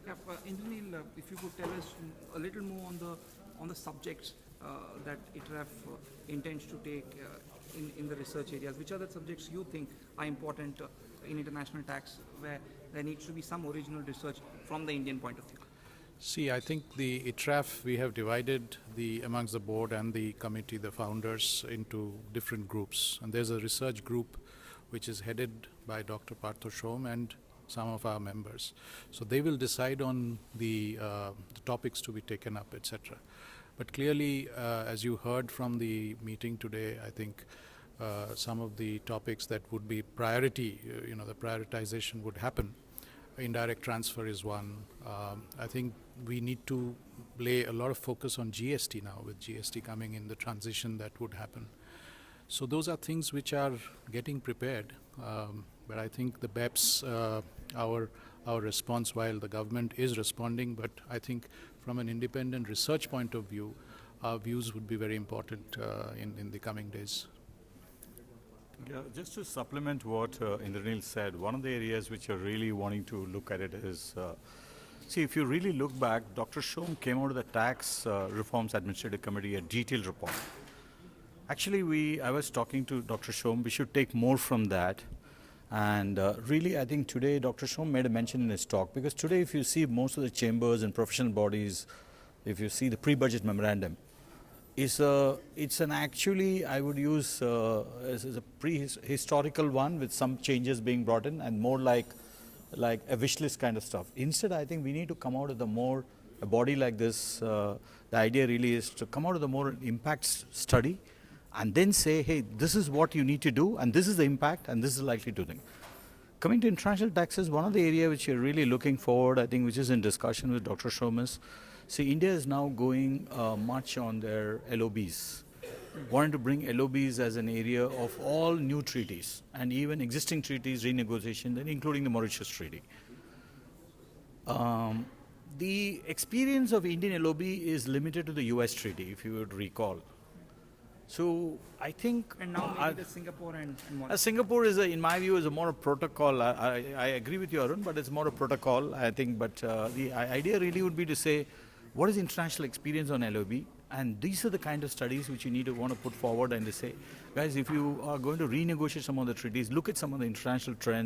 Yeah, Indraneel, if you could tell us a little more on the subjects that ITRAF intends to take in the research areas. Which are the subjects you think are important in international tax, where there needs to be some original research from the Indian point of view? See, I think the ITRAF, we have divided amongst the board and the committee, the founders, into different groups. And there's a research group which is headed by Dr. Partho Shom and some of our members. So they will decide on the topics to be taken up, etc. But clearly, as you heard from the meeting today, I think some of the topics that would be priority, the prioritization would happen. Indirect transfer is one. I think we need to lay a lot of focus on GST now, with GST coming in, the transition that would happen. So those are things which are getting prepared. But I think the BEPS, our response, while the government is responding, but I think from an independent research point of view, our views would be very important in the coming days. Yeah, just to supplement what Indraneel said, one of the areas which you're really wanting to look at it is, see, if you really look back, Dr. Shom came out of the Tax Reforms Administrative Committee, a detailed report. Actually, I was talking to Dr. Shom, we should take more from that. And really, I think today Dr. Shom made a mention in his talk, because today if you see most of the chambers and professional bodies, if you see the pre-budget memorandum, it's an actually, I would use as a prehistorical one with some changes being brought in and more like a wish list kind of stuff. Instead, I think we need to come out of a body like this. The idea really is to come out of the more impact study and then say, hey, this is what you need to do and this is the impact and this is likely to do. Coming to international taxes, one of the areas which you're really looking forward, I think, which is in discussion with Dr. Shom, see, India is now going much on their LOBs, wanting to bring LOBs as an area of all new treaties and even existing treaties, renegotiation, and including the Mauritius Treaty. The experience of Indian LOB is limited to the US Treaty, if you would recall. So I think, and now maybe the Singapore and Singapore is, in my view, is a more a protocol. I agree with you, Arun, but it's more a protocol, I think. But the idea really would be to say, what is international experience on LOB? And these are the kind of studies which you need to want to put forward and to say, guys, if you are going to renegotiate some of the treaties, look at some of the international trends.